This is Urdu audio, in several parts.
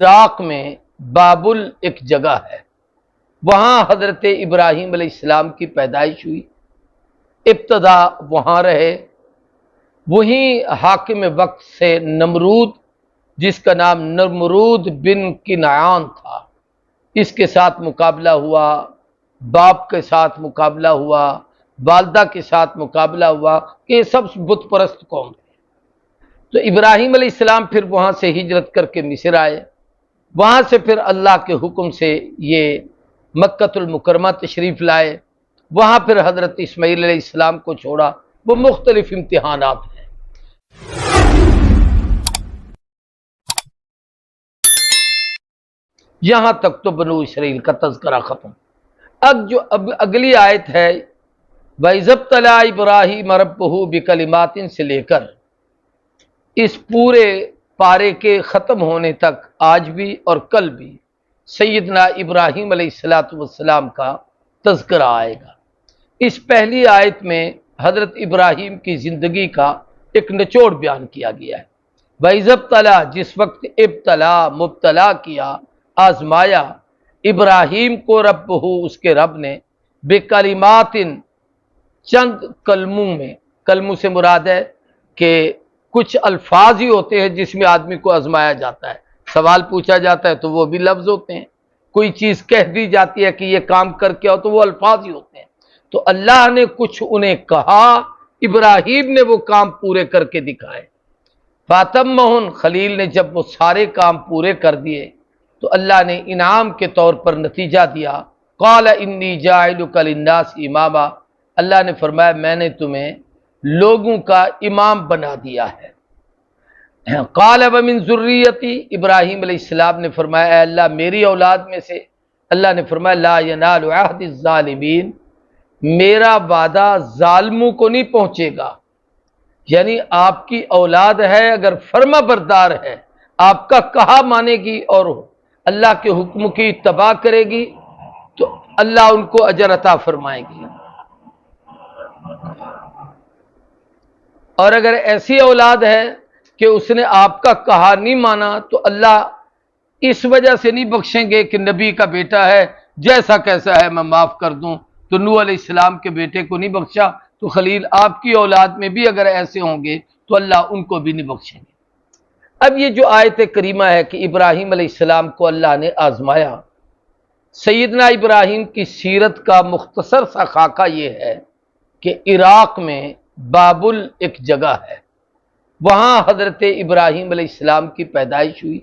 عراق میں بابل ایک جگہ ہے، وہاں حضرت ابراہیم علیہ السلام کی پیدائش ہوئی، ابتدا وہاں رہے۔ وہیں حاکم وقت سے نمرود، جس کا نام نمرود بن کنعان تھا، اس کے ساتھ مقابلہ ہوا، باپ کے ساتھ مقابلہ ہوا، والدہ کے ساتھ مقابلہ ہوا کہ یہ سب بت پرست قوم تھے۔ تو ابراہیم علیہ السلام پھر وہاں سے ہجرت کر کے مصر آئے، وہاں سے پھر اللہ کے حکم سے یہ مکۃ المکرمہ تشریف لائے، وہاں پھر حضرت اسماعیل علیہ السلام کو چھوڑا۔ وہ مختلف امتحانات ہیں۔ یہاں تک تو بنو اسرائیل کا تذکرہ ختم۔ اب اگلی آیت ہے وَإِذِ ابْتَلَىٰ إِبْرَاهِيمَ رَبُّهُ بِكَلِمَاتٍ سے لے کر اس پورے پارے کے ختم ہونے تک آج بھی اور کل بھی سیدنا ابراہیم علیہ السلام کا تذکرہ آئے گا۔ اس پہلی آیت میں حضرت ابراہیم کی زندگی کا ایک نچوڑ بیان کیا گیا ہے۔ وَإِذِ ابْتَلَىٰ، جس وقت ابتلا مبتلا کیا، آزمایا ابراہیم کو ربہ، اس کے رب نے، بکلمات، چند کلموں میں۔ کلموں سے مراد ہے کہ کچھ الفاظ ہی ہوتے ہیں جس میں آدمی کو آزمایا جاتا ہے، سوال پوچھا جاتا ہے تو وہ بھی لفظ ہوتے ہیں، کوئی چیز کہہ دی جاتی ہے کہ یہ کام کر کے آؤ تو وہ الفاظ ہی ہوتے ہیں۔ تو اللہ نے کچھ انہیں کہا، ابراہیم نے وہ کام پورے کر کے دکھائے۔ فاتمہن، خلیل نے جب وہ سارے کام پورے کر دیے تو اللہ نے انعام کے طور پر نتیجہ دیا۔ قال انی جاعلک للناس اماما، اللہ نے فرمایا میں نے تمہیں لوگوں کا امام بنا دیا ہے۔ قال ومن ذریتی، ابراہیم علیہ السلام نے فرمایا اے اللہ میری اولاد میں سے۔ اللہ نے فرمایا لا ینال عہد الظالمین، میرا وعدہ ظالموں کو نہیں پہنچے گا۔ یعنی آپ کی اولاد ہے، اگر فرما بردار ہے، آپ کا کہا مانے گی اور اللہ کے حکم کی اتباع کرے گی تو اللہ ان کو اجر عطا فرمائے گی۔ اور اگر ایسی اولاد ہے کہ اس نے آپ کا کہا نہیں مانا تو اللہ اس وجہ سے نہیں بخشیں گے کہ نبی کا بیٹا ہے، جیسا کیسا ہے میں معاف کر دوں۔ تو نوح علیہ السلام کے بیٹے کو نہیں بخشا، تو خلیل آپ کی اولاد میں بھی اگر ایسے ہوں گے تو اللہ ان کو بھی نہیں بخشیں گے۔ اب یہ جو آیت کریمہ ہے کہ ابراہیم علیہ السلام کو اللہ نے آزمایا، سیدنا ابراہیم کی سیرت کا مختصر سا خاکہ یہ ہے کہ عراق میں بابل ایک جگہ ہے، وہاں حضرت ابراہیم علیہ السلام کی پیدائش ہوئی،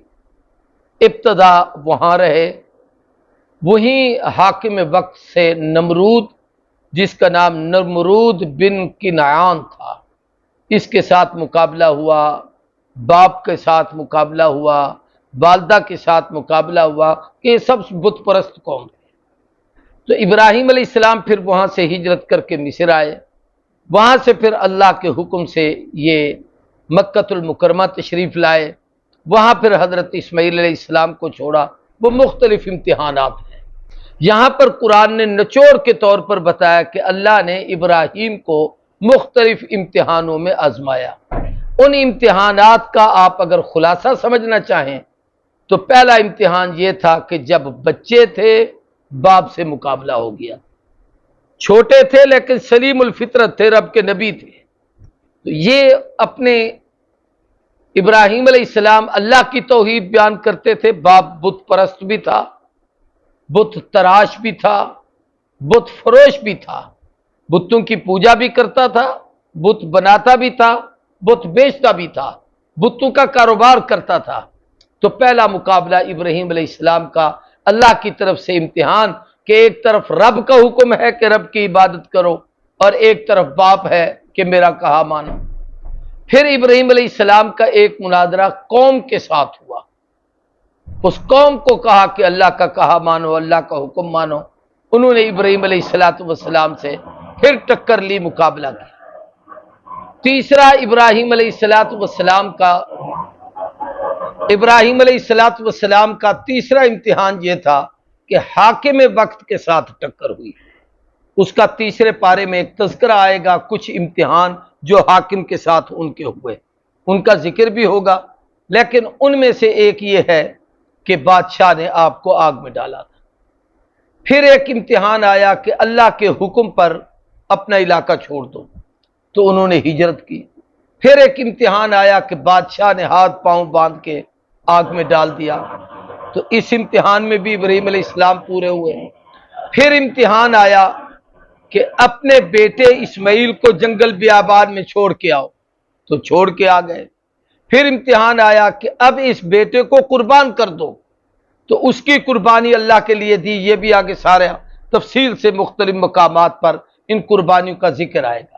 ابتدا وہاں رہے۔ وہیں حاکم وقت سے نمرود، جس کا نام نمرود بن کنعان تھا، اس کے ساتھ مقابلہ ہوا، باپ کے ساتھ مقابلہ ہوا، والدہ کے ساتھ مقابلہ ہوا کہ یہ سب بت پرست قوم تھے۔ تو ابراہیم علیہ السلام پھر وہاں سے ہجرت کر کے مصر آئے، وہاں سے پھر اللہ کے حکم سے یہ مکۃ المکرمہ تشریف لائے، وہاں پھر حضرت اسماعیل علیہ السلام کو چھوڑا۔ وہ مختلف امتحانات ہیں۔ یہاں پر قرآن نے نچوڑ کے طور پر بتایا کہ اللہ نے ابراہیم کو مختلف امتحانوں میں آزمایا۔ ان امتحانات کا آپ اگر خلاصہ سمجھنا چاہیں تو پہلا امتحان یہ تھا کہ جب بچے تھے باپ سے مقابلہ ہو گیا، چھوٹے تھے لیکن سلیم الفطرت تھے، رب کے نبی تھے۔ تو یہ اپنے ابراہیم علیہ السلام اللہ کی توحید بیان کرتے تھے، باپ بت پرست بھی تھا، بت تراش بھی تھا، بت فروش بھی تھا، بتوں کی پوجا بھی کرتا تھا، بت بناتا بھی تھا، بت بیچتا بھی تھا، بتوں کا کاروبار کرتا تھا۔ تو پہلا مقابلہ ابراہیم علیہ السلام کا اللہ کی طرف سے امتحان کہ ایک طرف رب کا حکم ہے کہ رب کی عبادت کرو اور ایک طرف باپ ہے کہ میرا کہا مانو۔ پھر ابراہیم علیہ السلام کا ایک مناظرہ قوم کے ساتھ ہوا، اس قوم کو کہا کہ اللہ کا کہا مانو، اللہ کا حکم مانو۔ انہوں نے ابراہیم علیہ السلام سے پھر ٹکر لی، مقابلہ کیا۔ تیسرا ابراہیم علیہ السلام کا تیسرا امتحان یہ تھا کہ حاکم وقت کے ساتھ ٹکر ہوئی۔ اس کا تیسرے پارے میں ایک تذکرہ آئے گا، کچھ امتحان جو حاکم کے ساتھ ان کے ہوئے، ان کا ذکر بھی ہوگا۔ لیکن ان میں سے ایک یہ ہے کہ بادشاہ نے آپ کو آگ میں ڈالا تھا۔ پھر ایک امتحان آیا کہ اللہ کے حکم پر اپنا علاقہ چھوڑ دو، تو انہوں نے ہجرت کی۔ پھر ایک امتحان آیا کہ بادشاہ نے ہاتھ پاؤں باندھ کے آگ میں ڈال دیا، تو اس امتحان میں بھی ابراہیم علیہ السلام پورے ہوئے۔ پھر امتحان آیا کہ اپنے بیٹے اسماعیل کو جنگل بیابان میں چھوڑ کے آؤ، تو چھوڑ کے آ گئے۔ پھر امتحان آیا کہ اب اس بیٹے کو قربان کر دو، تو اس کی قربانی اللہ کے لیے دی۔ یہ بھی آگے سارے تفصیل سے مختلف مقامات پر ان قربانیوں کا ذکر آئے گا۔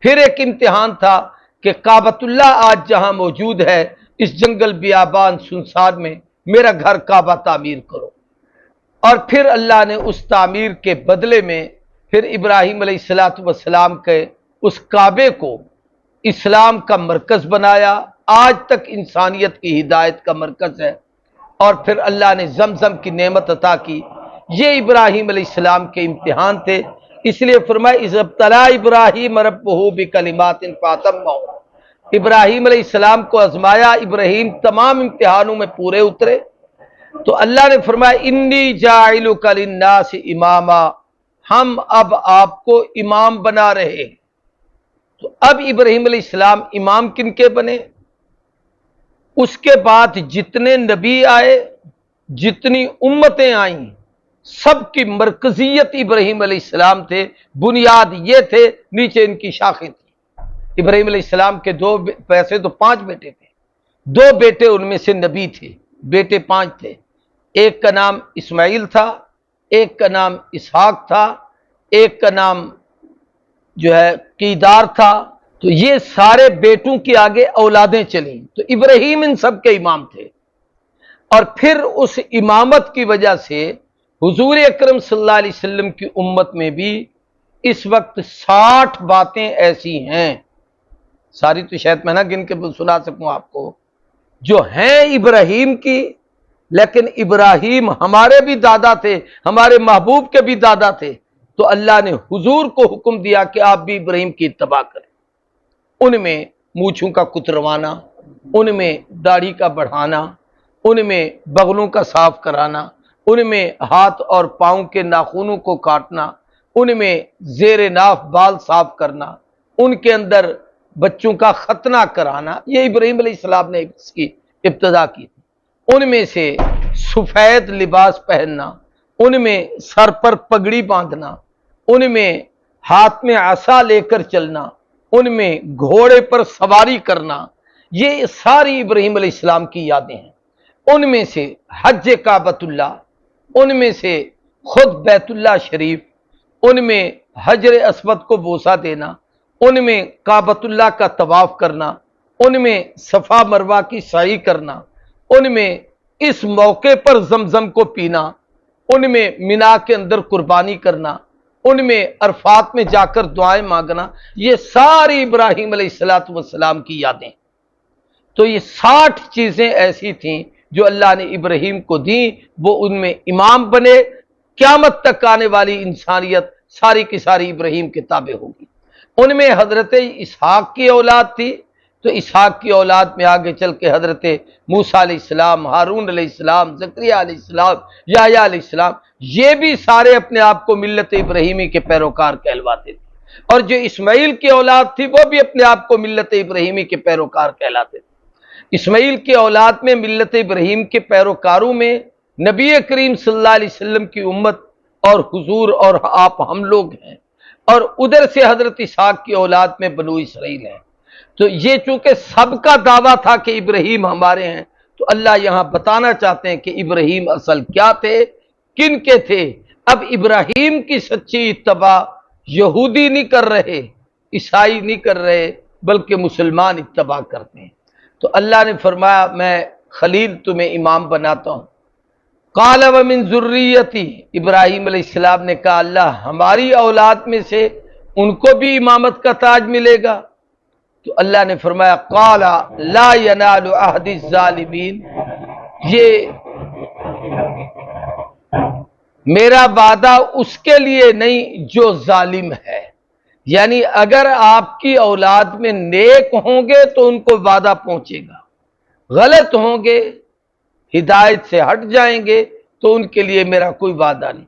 پھر ایک امتحان تھا کہ کعبۃ اللہ آج جہاں موجود ہے اس جنگل بیابان سنسان میں میرا گھر کعبہ تعمیر کرو، اور پھر اللہ نے اس تعمیر کے بدلے میں پھر ابراہیم علیہ السلام کے اس کعبے کو اسلام کا مرکز بنایا، آج تک انسانیت کی ہدایت کا مرکز ہے۔ اور پھر اللہ نے زمزم کی نعمت عطا کی۔ یہ ابراہیم علیہ السلام کے امتحان تھے، اس لیے فرمایا اذ ابتلی ابراہیم ربہ بکلمات فاتمہن۔ ابراہیم علیہ السلام کو آزمایا، ابراہیم تمام امتحانوں میں پورے اترے، تو اللہ نے فرمایا انی جاعلک للناس اماما، ہم اب آپ کو امام بنا رہے ہیں۔ تو اب ابراہیم علیہ السلام امام کن کے بنے؟ اس کے بعد جتنے نبی آئے، جتنی امتیں آئیں، سب کی مرکزیت ابراہیم علیہ السلام تھے، بنیاد یہ تھے، نیچے ان کی شاخیں تھیں۔ ابراہیم علیہ السلام کے ویسے تو 5 بیٹے تھے، 2 بیٹے ان میں سے نبی تھے، بیٹے 5 تھے۔ ایک کا نام اسماعیل تھا، ایک کا نام اسحاق تھا، ایک کا نام جو ہے قیدار تھا۔ تو یہ سارے بیٹوں کی آگے اولادیں چلیں، تو ابراہیم ان سب کے امام تھے۔ اور پھر اس امامت کی وجہ سے حضور اکرم صلی اللہ علیہ وسلم کی امت میں بھی اس وقت 60 باتیں ایسی ہیں، ساری تو شاید میں نہ گن کے سنا سکوں آپ کو، جو ہیں ابراہیم کی، لیکن ابراہیم ہمارے بھی دادا تھے، ہمارے محبوب کے بھی دادا تھے، تو اللہ نے حضور کو حکم دیا کہ آپ بھی ابراہیم کی اتباع کریں۔ ان میں مونچھوں کا کتروانا، ان میں داڑھی کا بڑھانا، ان میں بغلوں کا صاف کرانا، ان میں ہاتھ اور پاؤں کے ناخنوں کو کاٹنا، ان میں زیر ناف بال صاف کرنا، ان کے اندر بچوں کا ختنہ کرانا، یہ ابراہیم علیہ السلام نے اس کی ابتدا کی تھی۔ ان میں سے سفید لباس پہننا، ان میں سر پر پگڑی باندھنا، ان میں ہاتھ میں عصا لے کر چلنا، ان میں گھوڑے پر سواری کرنا، یہ ساری ابراہیم علیہ السلام کی یادیں ہیں۔ ان میں سے حج کعبۃ اللہ، ان میں سے خود بیت اللہ شریف، ان میں حجر اسود کو بوسہ دینا، ان میں کعبۃ اللہ کا طواف کرنا، ان میں صفا مروہ کی سعی کرنا، ان میں اس موقع پر زمزم کو پینا، ان میں مینا کے اندر قربانی کرنا، ان میں عرفات میں جا کر دعائیں مانگنا، یہ ساری ابراہیم علیہ السلام کی یادیں۔ تو یہ 60 چیزیں ایسی تھیں جو اللہ نے ابراہیم کو دیں، وہ ان میں امام بنے۔ قیامت تک آنے والی انسانیت ساری کی ساری ابراہیم کے تابع ہوگی۔ ان میں حضرت اسحاق کی اولاد تھی، تو اسحاق کی اولاد میں آگے چل کے حضرت موسیٰ علیہ السلام، ہارون علیہ السلام، زکریا علیہ السلام، یحییٰ علیہ السلام، یہ بھی سارے اپنے آپ کو ملت ابراہیمی کے پیروکار کہلواتے تھے۔ اور جو اسماعیل کی اولاد تھی وہ بھی اپنے آپ کو ملت ابراہیمی کے پیروکار کہلاتے تھے۔ اسماعیل کی اولاد میں ملت ابراہیم کے پیروکاروں میں نبی کریم صلی اللہ علیہ وسلم کی امت اور حضور اور آپ ہم لوگ ہیں، اور ادھر سے حضرت اسحاق کی اولاد میں بنو اسرائیل ہیں۔ تو یہ چونکہ سب کا دعویٰ تھا کہ ابراہیم ہمارے ہیں، تو اللہ یہاں بتانا چاہتے ہیں کہ ابراہیم اصل کیا تھے، کن کے تھے۔ اب ابراہیم کی سچی اتباع یہودی نہیں کر رہے، عیسائی نہیں کر رہے، بلکہ مسلمان اتباع کرتے ہیں۔ تو اللہ نے فرمایا میں خلیل تمہیں امام بناتا ہوں۔ قال ومن ذریتی، ابراہیم علیہ السلام نے کہا اللہ ہماری اولاد میں سے ان کو بھی امامت کا تاج ملے گا؟ تو اللہ نے فرمایا قال لا ینال عہد الظالمین، یہ میرا وعدہ اس کے لیے نہیں جو ظالم ہے، یعنی اگر آپ کی اولاد میں نیک ہوں گے تو ان کو وعدہ پہنچے گا، غلط ہوں گے ہدایت سے ہٹ جائیں گے تو ان کے لیے میرا کوئی وعدہ نہیں۔